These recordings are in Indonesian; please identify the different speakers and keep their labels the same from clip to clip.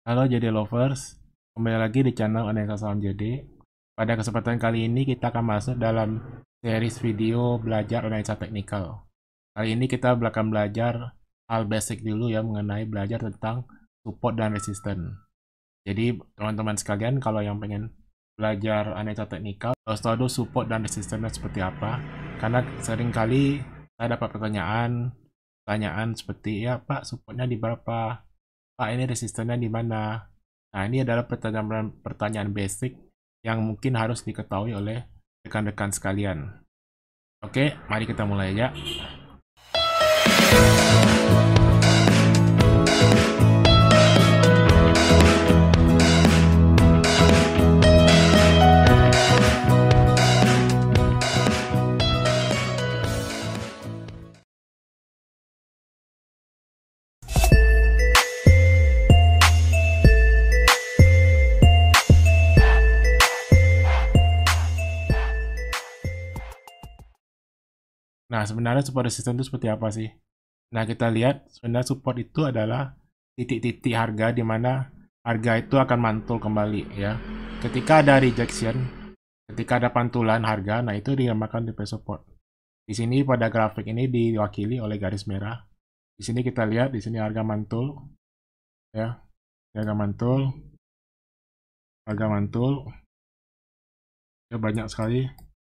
Speaker 1: Halo JD Lovers, kembali lagi di channel Analisa Saham JD. Pada kesempatan kali ini kita akan masuk dalam series video belajar analisa teknikal. Kali ini kita akan belajar hal basic dulu ya mengenai belajar tentang support dan resisten. Jadi teman-teman sekalian kalau yang pengen belajar analisa teknikal harus tahu dulu support dan resistennya seperti apa. Karena seringkali saya dapat pertanyaan seperti ya Pak supportnya di berapa? Pak, ini resistennya di mana? Nah, ini adalah pertanyaan basic yang mungkin harus diketahui oleh rekan-rekan sekalian. Oke, mari kita mulai ya. Nah, sebenarnya support resisten itu seperti apa sih? Nah, kita lihat sebenarnya support itu adalah titik-titik harga di mana harga itu akan mantul kembali ya. Ketika ada rejection, ketika ada pantulan harga, nah itu dinamakan tipe support. Di sini pada grafik ini diwakili oleh garis merah. Di sini kita lihat di sini harga mantul ya. Harga mantul ya, banyak sekali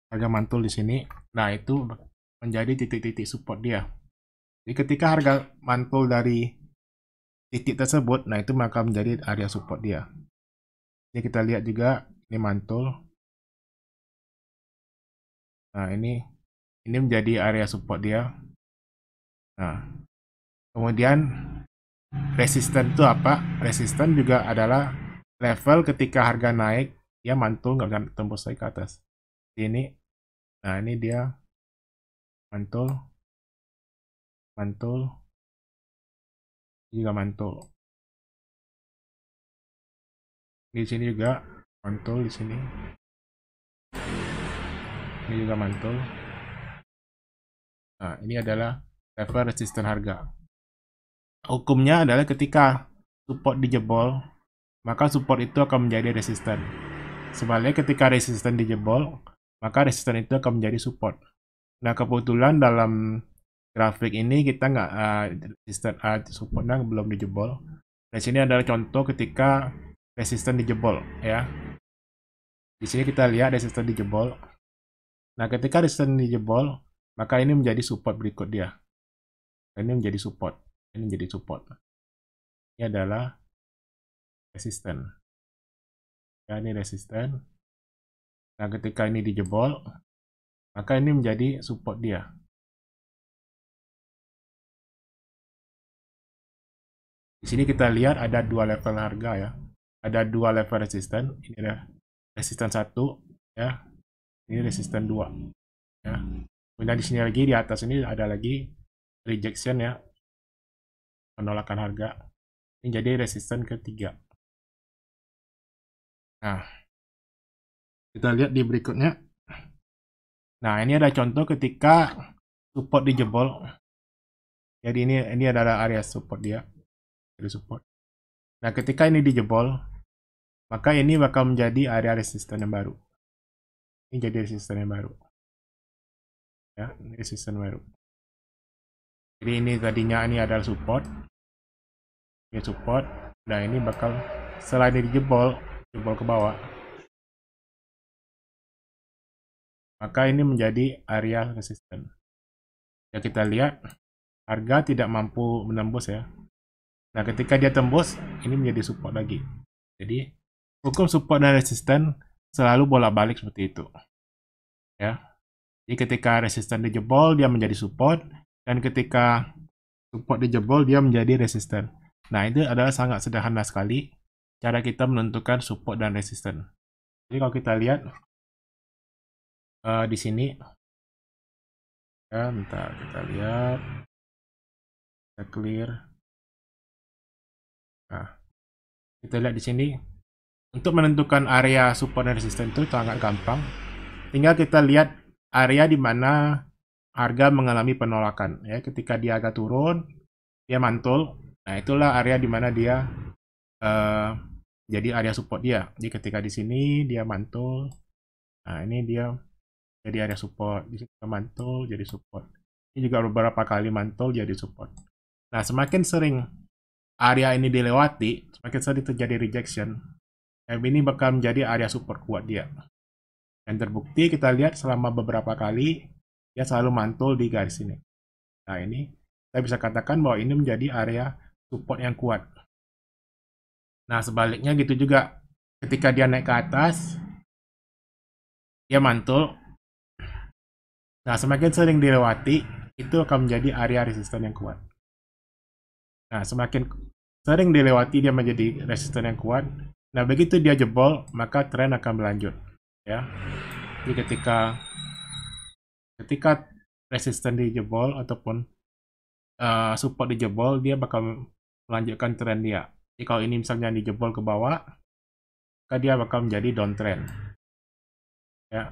Speaker 1: harga mantul di sini. Nah, itu menjadi titik-titik support dia. Jadi ketika harga mantul dari titik tersebut, nah itu maka menjadi area support dia. Ini kita lihat juga ini mantul. Nah, ini menjadi area support dia. Nah, kemudian resisten itu apa? Resisten juga adalah level ketika harga naik, dia mantul nggak akan tembus lagi ke atas. Ini, nah ini dia mantul, juga mantul. Di sini juga mantul di sini. Ini juga mantul. Nah, ini adalah level resisten harga. Hukumnya adalah ketika support dijebol, maka support itu akan menjadi resisten. Sebaliknya ketika resisten dijebol, maka resisten itu akan menjadi support. Nah, kebetulan dalam grafik ini kita nggak resisten supportnya belum dijebol. Di sini adalah contoh ketika resisten dijebol ya. Di sini kita lihat resisten dijebol. Nah, ketika resisten dijebol, maka ini menjadi support berikut dia. Ini menjadi support. Ini menjadi support. Ini adalah resisten. Ya, ini resisten. Nah, ketika ini dijebol, maka ini menjadi support dia. Di sini kita lihat ada dua level harga ya. Ada dua level resisten. Ini ada resisten 1 ya. Ini resisten 2 ya. Kemudian di sini lagi di atas ini ada lagi rejection ya. Penolakan harga. Ini jadi resisten ketiga. Nah, kita lihat di berikutnya. Nah, ini ada contoh ketika support dijebol. Jadi ini adalah area support dia. Dari support. Nah, ketika ini dijebol, maka ini bakal menjadi area resisten yang baru. Ini jadi resisten yang baru. Ya, ini resisten baru. Jadi ini tadinya ini adalah support. Ini support. Nah, ini bakal setelah ini dijebol ke bawah. Maka ini menjadi area resisten. Ya, kita lihat harga tidak mampu menembus ya. Nah, ketika dia tembus, ini menjadi support lagi. Jadi, hukum support dan resisten selalu bolak-balik seperti itu. Ya. Jadi ketika resisten dijebol, dia menjadi support. Dan ketika support dijebol, dia menjadi resisten. Nah, itu adalah sangat sederhana sekali cara kita menentukan support dan resisten. Jadi kalau kita lihat di sini, ya, bentar kita lihat, kita clear. Nah, kita lihat di sini, untuk menentukan area support dan resisten itu sangat gampang. Tinggal kita lihat area di mana harga mengalami penolakan. Ya, ketika dia agak turun, dia mantul. Nah, itulah area di mana dia jadi area support dia. Jadi ketika di sini dia mantul, nah ini dia jadi area support. Di sini mantul jadi support. Ini juga beberapa kali mantul jadi support. Nah, semakin sering area ini dilewati, semakin sering terjadi rejection, ini bakal menjadi area support kuat dia. Dan terbukti kita lihat selama beberapa kali dia selalu mantul di garis ini. Nah, ini kita bisa katakan bahwa ini menjadi area support yang kuat. Nah, sebaliknya gitu juga. Ketika dia naik ke atas, dia mantul. Nah, semakin sering dilewati, itu akan menjadi area resisten yang kuat. Nah, semakin sering dilewati, dia menjadi resisten yang kuat. Nah, begitu dia jebol, maka tren akan berlanjut. Ya. Jadi ketika resisten dijebol ataupun support dijebol, dia bakal melanjutkan tren dia. Jadi kalau ini misalnya dijebol ke bawah, maka dia bakal menjadi downtrend. Ya.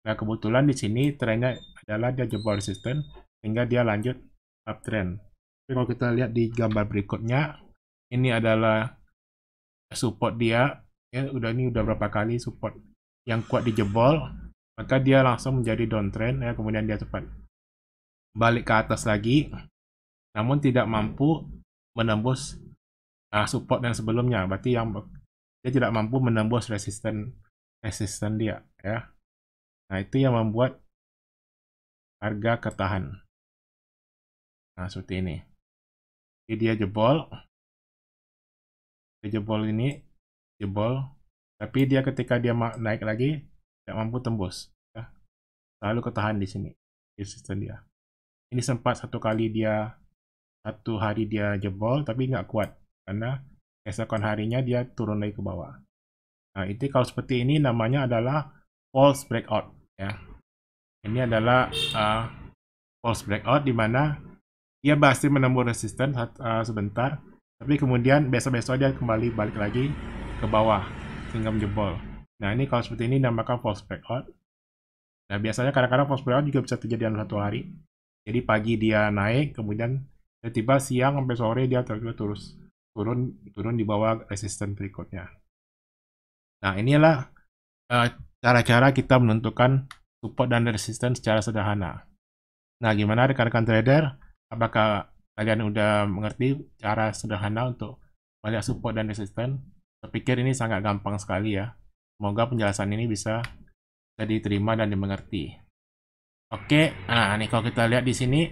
Speaker 1: Nah, kebetulan di sini trennya adalah dia jebol resisten sehingga dia lanjut uptrend. Tapi kalau kita lihat di gambar berikutnya, ini adalah support dia. Ya, ini udah berapa kali support yang kuat dijebol, maka dia langsung menjadi downtrend ya, kemudian dia cepat balik ke atas lagi, namun tidak mampu menembus support yang sebelumnya. Berarti dia tidak mampu menembus resisten dia ya. Nah, itu yang membuat harga ketahan. Nah, seperti ini. Jadi dia jebol. Dia jebol ini. Jebol. Tapi dia ketika dia naik lagi, tidak mampu tembus. Ya. Selalu ketahan di sini. Resisten dia. Ini sempat satu hari dia jebol, tapi nggak kuat. Karena keesokan harinya dia turun lagi ke bawah. Nah, itu kalau seperti ini namanya adalah false breakout. Ya. Ini adalah false breakout di mana dia berhasil menembus resisten sebentar, tapi kemudian besok-besok dia kembali balik lagi ke bawah sehingga menjebol. Nah, ini kalau seperti ini dinamakan false breakout. Nah, biasanya kadang-kadang false breakout juga bisa terjadi dalam satu hari. Jadi pagi dia naik, kemudian tiba-tiba siang sampai sore dia turun di bawah resisten berikutnya. Nah, inilah cara-cara kita menentukan support dan resisten secara sederhana. Nah, gimana rekan-rekan trader? Apakah kalian udah mengerti cara sederhana untuk melihat support dan resisten? Saya pikir ini sangat gampang sekali ya. Semoga penjelasan ini bisa diterima dan dimengerti. Oke, nah ini kalau kita lihat di sini,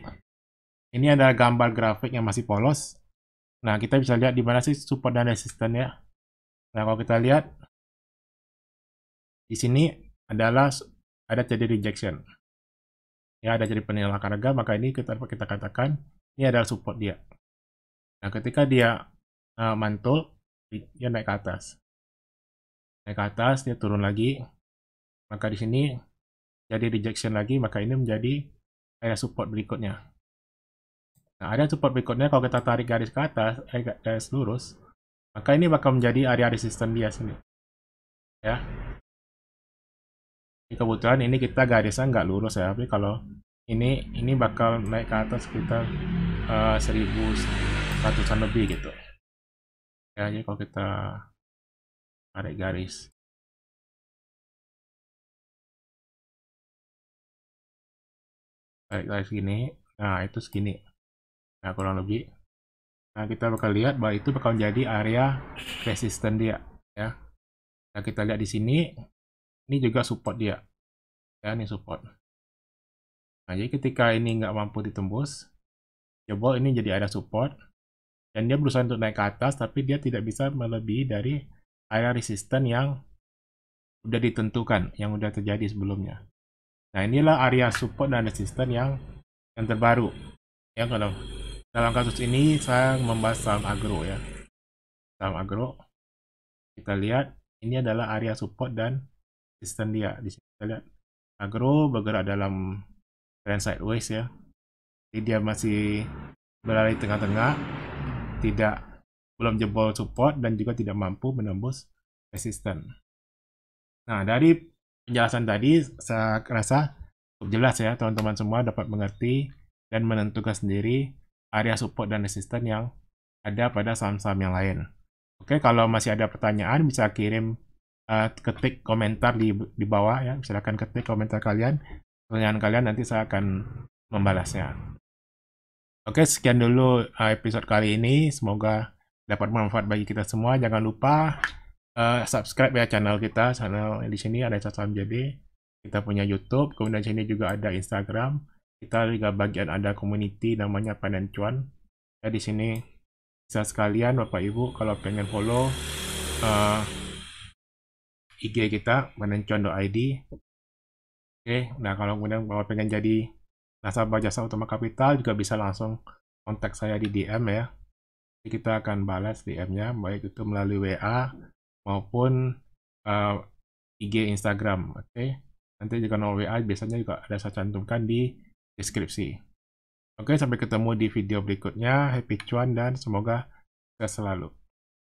Speaker 1: ini adalah gambar grafik yang masih polos. Nah, kita bisa lihat di mana sih support dan resisten ya. Nah, kalau kita lihat di sini ada jadi rejection. Ya, ada jadi penolakan harga, maka ini kita katakan ini adalah support dia. Nah, ketika dia mantul, dia naik ke atas. Naik ke atas, dia turun lagi. Maka di sini jadi rejection lagi, maka ini menjadi area support berikutnya. Nah, ada support berikutnya kalau kita tarik garis ke atas, garis lurus, maka ini bakal menjadi area resisten dia sini. Ya. Ini kebetulan ini kita garisnya nggak lurus ya, tapi kalau ini bakal naik ke atas sekitar 1100-an lebih gitu. Ya, jadi kalau kita tarik garis. Tarik garis gini, nah itu segini. Nah, kurang lebih. Nah, kita bakal lihat bahwa itu bakal menjadi area resisten dia. Ya. Nah, kita lihat di sini, ini juga support dia. Ya, ini support. Nah, jadi ketika ini nggak mampu ditembus, jebol ini jadi area support. Dan dia berusaha untuk naik ke atas, tapi dia tidak bisa melebihi dari area resisten yang sudah ditentukan, yang sudah terjadi sebelumnya. Nah, inilah area support dan resisten yang terbaru. Ya, kalau dalam kasus ini saya membahas saham agro ya. Saham agro, kita lihat ini adalah area support dan resisten dia. Di sini kita lihat agro bergerak dalam trend sideways ya. Jadi dia masih berada di tengah-tengah, belum jebol support dan juga tidak mampu menembus resisten. Nah, dari penjelasan tadi saya rasa cukup jelas ya, teman-teman semua dapat mengerti dan menentukan sendiri area support dan resisten yang ada pada saham-saham yang lain. Oke, kalau masih ada pertanyaan bisa kirim ketik komentar di bawah ya. Silakan ketik komentar kalian. Pertanyaan kalian nanti saya akan membalasnya. Oke, sekian dulu episode kali ini. Semoga dapat bermanfaat bagi kita semua. Jangan lupa subscribe ya channel kita. Channel di sini ada Saham JD. Kita punya YouTube. Kemudian di sini juga ada Instagram. Kita juga bagian ada community namanya Panen Cuan. Ya, di sini bisa sekalian Bapak Ibu kalau pengen follow IG kita panencuan.id. Oke, nah kalau kemudian Bapak pengen jadi nasabah Jasa Utama Kapital juga bisa langsung kontak saya di DM ya. Jadi kita akan balas DM-nya baik itu melalui WA maupun IG Instagram. Oke. Nanti juga nomor WA biasanya juga ada saya cantumkan di deskripsi. Oke, sampai ketemu di video berikutnya. Happy cuan dan semoga sukses selalu.